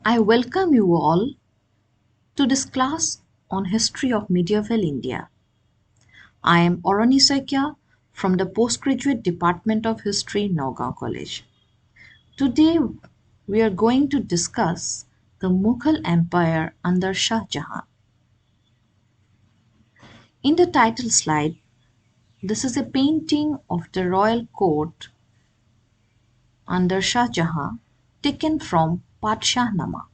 I welcome you all to this class on history of medieval India. I am Arani Saikia from the Postgraduate Department of History, Nagaon College. Today we are going to discuss the Mughal Empire under Shah Jahan. In the title slide, this is a painting of the royal court under Shah Jahan taken from Padshahnama.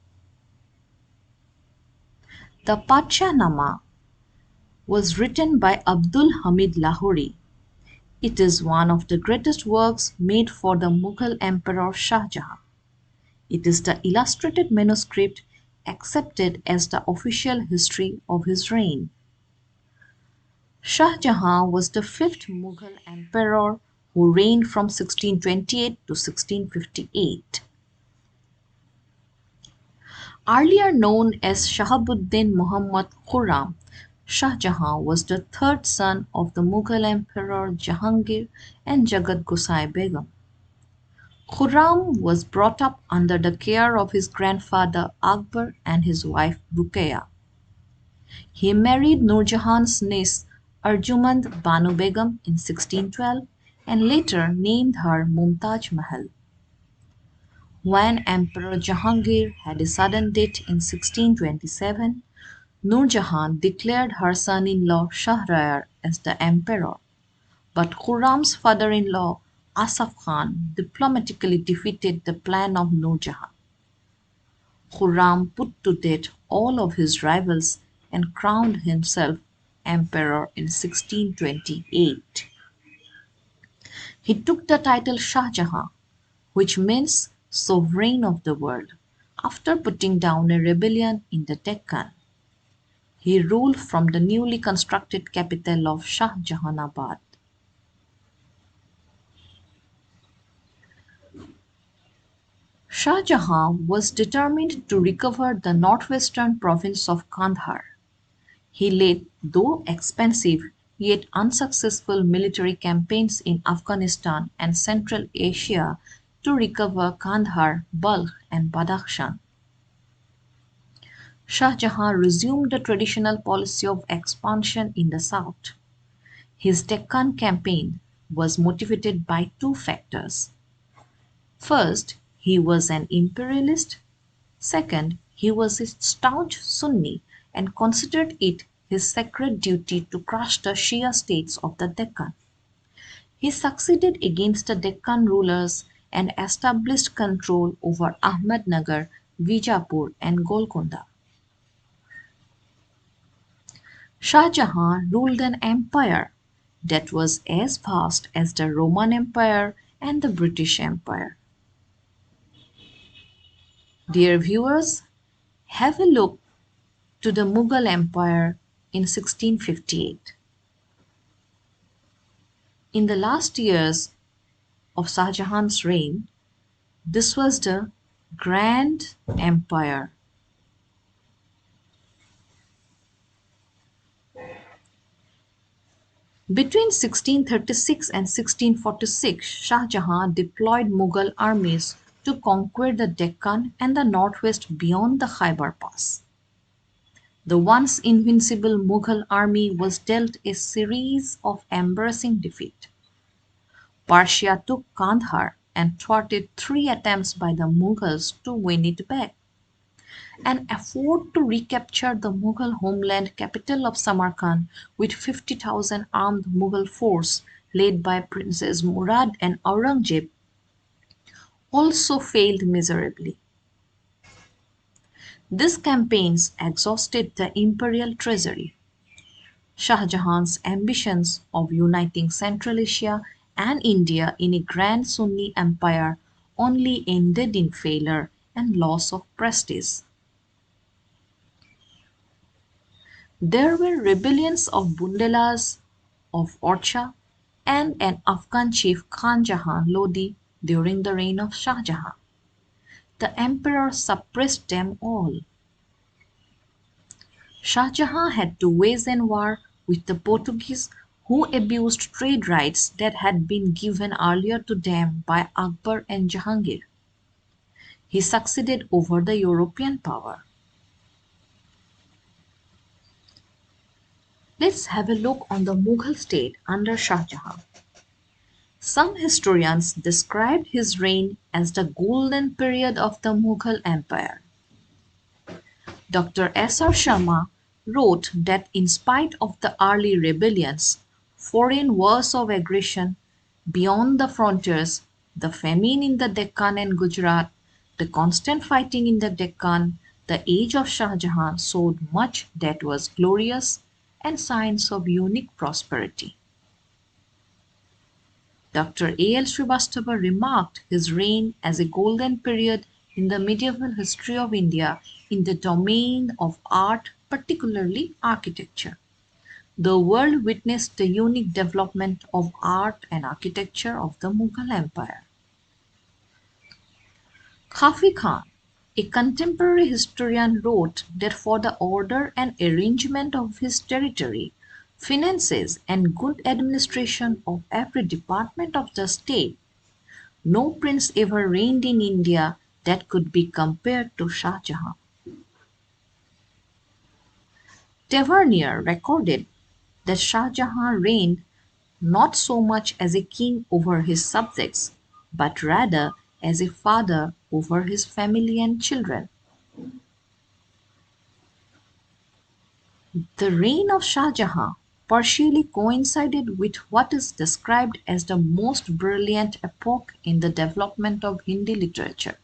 The Padshahnama was written by Abdul Hamid Lahori. It is one of the greatest works made for the Mughal Emperor Shah Jahan. It is the illustrated manuscript accepted as the official history of his reign. Shah Jahan was the fifth Mughal emperor who reigned from 1628 to 1658. Earlier known as Shahabuddin Muhammad Khurram, Shah Jahan was the third son of the Mughal Emperor Jahangir and Jagat Gosai Begum. Khurram was brought up under the care of his grandfather Akbar and his wife Ruqayya. He married Nur Jahan's niece Arjumand Banu Begum in 1612 and later named her Mumtaz Mahal. When Emperor Jahangir had a sudden death in 1627, Nur Jahan declared her son-in-law Shahryar as the emperor, but Khurram's father-in-law Asaf Khan diplomatically defeated the plan of Nur Jahan. Khurram put to death all of his rivals and crowned himself emperor in 1628. He took the title Shah Jahan, which means sovereign of the world, after putting down a rebellion in the Deccan. He ruled from the newly constructed capital of Shah Jahanabad. Shah Jahan was determined to recover the northwestern province of Kandahar. He led, though expensive, yet unsuccessful military campaigns in Afghanistan and Central Asia to recover Kandahar, Balkh and Badakhshan. Shah Jahan resumed the traditional policy of expansion in the south. His Deccan campaign was motivated by two factors. First, he was an imperialist. Second, he was a staunch Sunni and considered it his sacred duty to crush the Shia states of the Deccan. He succeeded against the Deccan rulers and established control over Ahmednagar, Bijapur and Golconda. Shah Jahan ruled an empire that was as vast as the Roman Empire and the British Empire. Dear viewers, have a look to the Mughal Empire in 1658. In the last years of Shah Jahan's reign, this was the Grand Empire. Between 1636 and 1646, Shah Jahan deployed Mughal armies to conquer the Deccan and the northwest beyond the Khyber Pass. The once invincible Mughal army was dealt a series of embarrassing defeats. Persia took Kandahar and thwarted three attempts by the Mughals to win it back. An effort to recapture the Mughal homeland capital of Samarkand with 50,000 armed Mughal force led by Princes Murad and Aurangzeb also failed miserably. These campaigns exhausted the imperial treasury. Shah Jahan's ambitions of uniting Central Asia and India in a grand Sunni empire only ended in failure and loss of prestige. There were rebellions of Bundelas, of Orcha, and an Afghan chief Khan Jahan Lodi during the reign of Shah Jahan. The emperor suppressed them all. Shah Jahan had to wage a war with the Portuguese who abused trade rights that had been given earlier to them by Akbar and Jahangir. he succeeded over the European power. Let's have a look on the Mughal state under Shah Jahan. Some historians described his reign as the golden period of the Mughal Empire. Dr. S. R. Sharma wrote that in spite of the early rebellions, foreign wars of aggression beyond the frontiers, the famine in the Deccan and Gujarat, the constant fighting in the Deccan, the age of Shah Jahan showed much that was glorious and signs of unique prosperity. Dr. A. L. Srivastava remarked his reign as a golden period in the medieval history of India in the domain of art, particularly architecture. The world witnessed the unique development of art and architecture of the Mughal Empire. Khafi Khan, a contemporary historian, wrote that for the order and arrangement of his territory, finances, and good administration of every department of the state, no prince ever reigned in India that could be compared to Shah Jahan. Tavernier recorded that Shah Jahan reigned not so much as a king over his subjects, but rather as a father over his family and children. The reign of Shah Jahan partially coincided with what is described as the most brilliant epoch in the development of Hindi literature.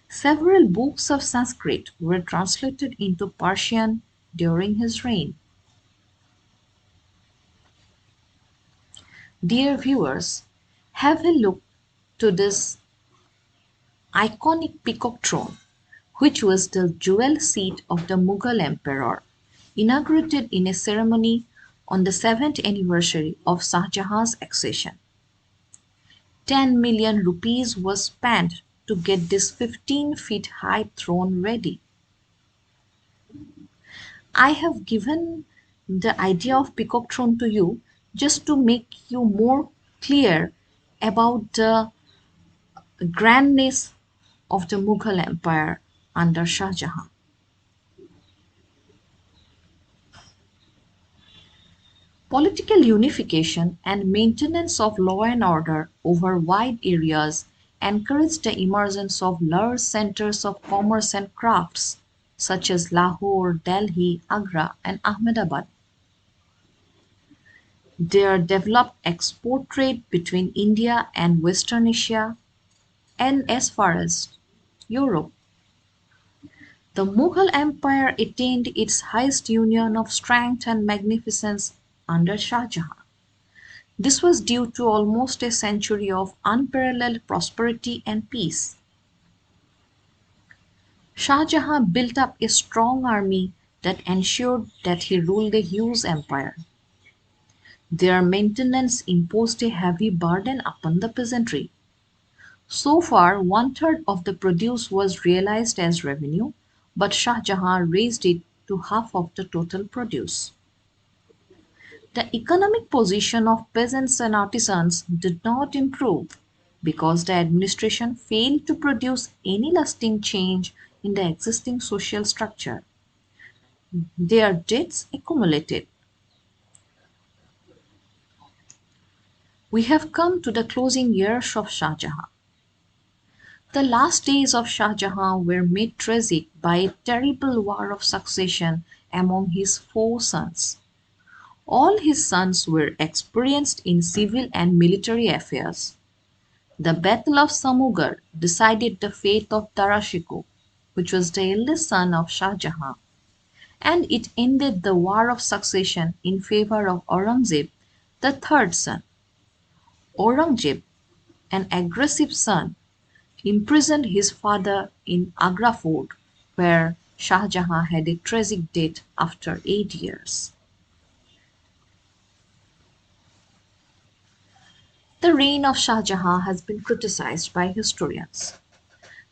Several books of Sanskrit were translated into Persian during his reign. Dear viewers, have a look to this iconic peacock throne, which was the jewel seat of the Mughal emperor, inaugurated in a ceremony on the 7th anniversary of Shah Jahan's accession. 10 million rupees was spent to get this 15 feet high throne ready. I have given the idea of peacock throne to you just to make you more clear about the grandness of the Mughal Empire under Shah Jahan. Political unification and maintenance of law and order over wide areas encouraged the emergence of large centers of commerce and crafts such as Lahore, Delhi, Agra, and Ahmedabad. There developed export trade between India and Western Asia and as far as Europe. The Mughal Empire attained its highest union of strength and magnificence under Shah Jahan. This was due to almost a century of unparalleled prosperity and peace. Shah Jahan built up a strong army that ensured that he ruled a huge empire. Their maintenance imposed a heavy burden upon the peasantry. So far, one third of the produce was realized as revenue, but Shah Jahan raised it to half of the total produce. The economic position of peasants and artisans did not improve because the administration failed to produce any lasting change in the existing social structure. Their debts accumulated. We have come to the closing years of Shah Jahan. The last days of Shah Jahan were made tragic by a terrible war of succession among his four sons. All his sons were experienced in civil and military affairs. The Battle of Samugarh decided the fate of Tarashiko, which was the eldest son of Shah Jahan, and it ended the war of succession in favor of Aurangzeb, the third son. Aurangzeb, an aggressive son, imprisoned his father in Agra fort, where Shah Jahan had a tragic death after 8 years. The reign of Shah Jahan has been criticized by historians.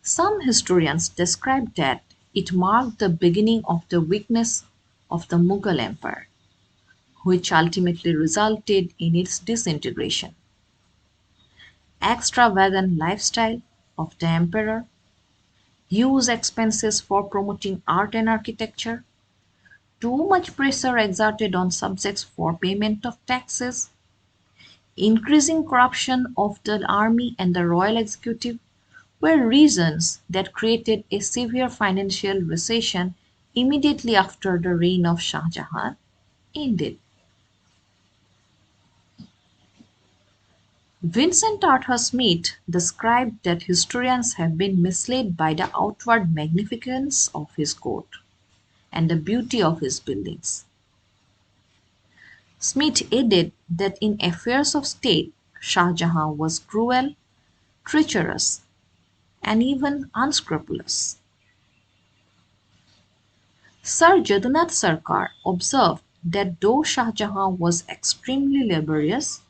Some historians describe that it marked the beginning of the weakness of the Mughal Empire, which ultimately resulted in its disintegration. Extravagant lifestyle of the emperor, huge expenses for promoting art and architecture, too much pressure exerted on subjects for payment of taxes, increasing corruption of the army and the royal executive were reasons that created a severe financial recession immediately after the reign of Shah Jahan ended. Vincent Arthur Smith described that historians have been misled by the outward magnificence of his court and the beauty of his buildings. Smith added that in affairs of state, Shah Jahan was cruel, treacherous, and even unscrupulous. Sir Jadunath Sarkar observed that though Shah Jahan was extremely laborious,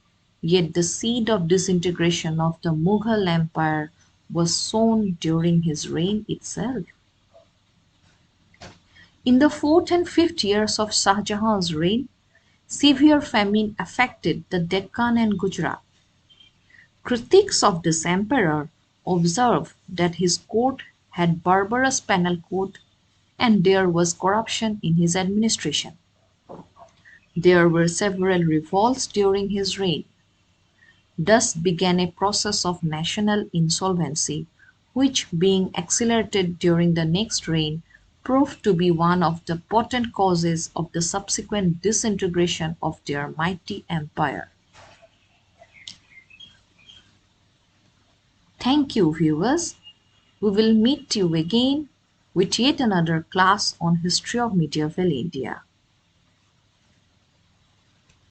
yet the seed of disintegration of the Mughal Empire was sown during his reign itself. In the fourth and fifth years of Shah Jahan's reign, severe famine affected the Deccan and Gujarat. Critics of this emperor observe that his court had barbarous penal code and there was corruption in his administration. There were several revolts during his reign. Thus began a process of national insolvency, which, being accelerated during the next reign, proved to be one of the potent causes of the subsequent disintegration of their mighty empire. Thank you, viewers. We will meet you again with yet another class on history of medieval India.